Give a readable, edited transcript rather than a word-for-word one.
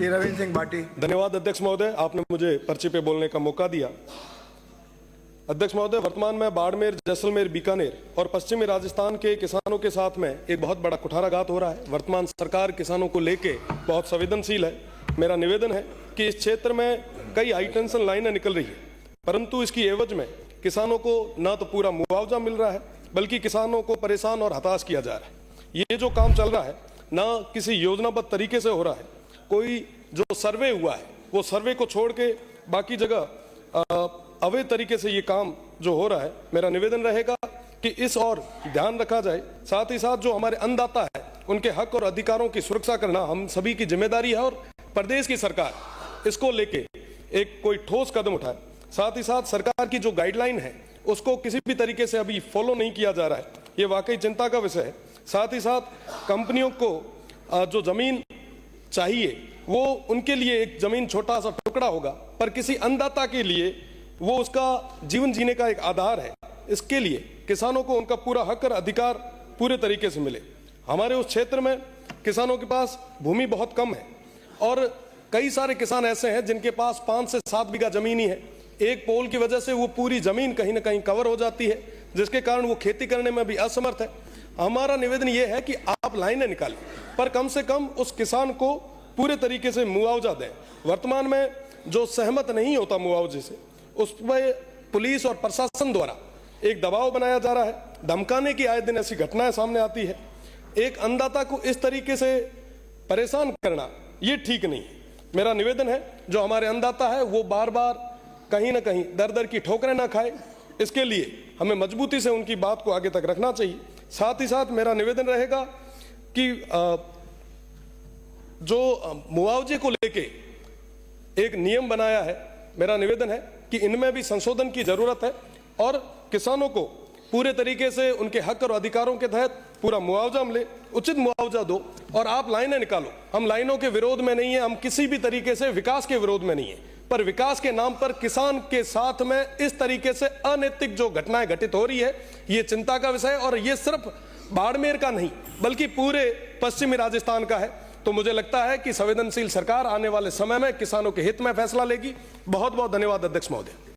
श्री रविंद्र सिंह भाटी। धन्यवाद अध्यक्ष महोदय, आपने मुझे पर्चे पे बोलने का मौका दिया। अध्यक्ष महोदय, वर्तमान में बाड़मेर, जैसलमेर, बीकानेर और पश्चिमी राजस्थान के किसानों के साथ में एक बहुत बड़ा कुठाराघात हो रहा है। वर्तमान सरकार किसानों को लेके बहुत संवेदनशील है। मेरा निवेदन है कि इस क्षेत्र में कई हाई टेंशन लाइनें निकल रही है, परंतु इसकी एवज में किसानों को न तो पूरा मुआवजा मिल रहा है, बल्कि किसानों को परेशान और हताश किया जा रहा है। ये जो काम चल रहा है न किसी योजनाबद्ध तरीके से हो रहा है। कोई जो सर्वे हुआ है वो सर्वे को छोड़ के बाकी जगह अवैध तरीके से ये काम जो हो रहा है। मेरा निवेदन रहेगा कि इस और ध्यान रखा जाए। साथ ही साथ जो हमारे अन्नदाता है उनके हक और अधिकारों की सुरक्षा करना हम सभी की जिम्मेदारी है और प्रदेश की सरकार इसको लेके एक कोई ठोस कदम उठाए। साथ ही साथ सरकार की जो गाइडलाइन है उसको किसी भी तरीके से अभी फॉलो नहीं किया जा रहा है, ये वाकई चिंता का विषय है। साथ ही साथ कंपनियों को जो जमीन चाहिए वो उनके लिए एक जमीन छोटा सा टुकड़ा होगा, पर किसी अन्नदाता के लिए वो उसका जीवन जीने का एक आधार है। इसके लिए किसानों को उनका पूरा हक और अधिकार पूरे तरीके से मिले। हमारे उस क्षेत्र में किसानों के पास भूमि बहुत कम है और कई सारे किसान ऐसे हैं जिनके पास 5 से 7 बीघा जमीन ही है। एक पोल की वजह से वो पूरी जमीन कहीं ना कहीं कवर हो जाती है, जिसके कारण वो खेती करने में भी असमर्थ है। हमारा निवेदन ये है कि आप लाइनें निकालें, पर कम से कम उस किसान को पूरे तरीके से मुआवजा दें। वर्तमान में जो सहमत नहीं होता मुआवजे से, उस पर पुलिस और प्रशासन द्वारा एक दबाव बनाया जा रहा है, धमकाने की आए दिन ऐसी घटनाएं सामने आती है। एक अन्नदाता को इस तरीके से परेशान करना ये ठीक नहीं है। मेरा निवेदन है जो हमारे अन्नदाता है वो बार बार कहीं ना कहीं दर दर की ठोकरें ना खाए, इसके लिए हमें मजबूती से उनकी बात को आगे तक रखना चाहिए। साथ ही साथ मेरा निवेदन रहेगा कि जो मुआवजे को लेके एक नियम बनाया है, मेरा निवेदन है कि इनमें भी संशोधन की जरूरत है और किसानों को पूरे तरीके से उनके हक और अधिकारों के तहत पूरा मुआवजा मिले, उचित मुआवजा दो। और आप लाइनें निकालो, हम लाइनों के विरोध में नहीं है, हम किसी भी तरीके से विकास के विरोध में नहीं है, पर विकास के नाम पर किसान के साथ में इस तरीके से अनैतिक जो घटनाएं घटित हो रही है ये चिंता का विषय है। और ये सिर्फ बाड़मेर का नहीं बल्कि पूरे पश्चिमी राजस्थान का है। तो मुझे लगता है कि संवेदनशील सरकार आने वाले समय में किसानों के हित में फैसला लेगी। बहुत बहुत धन्यवाद अध्यक्ष महोदय।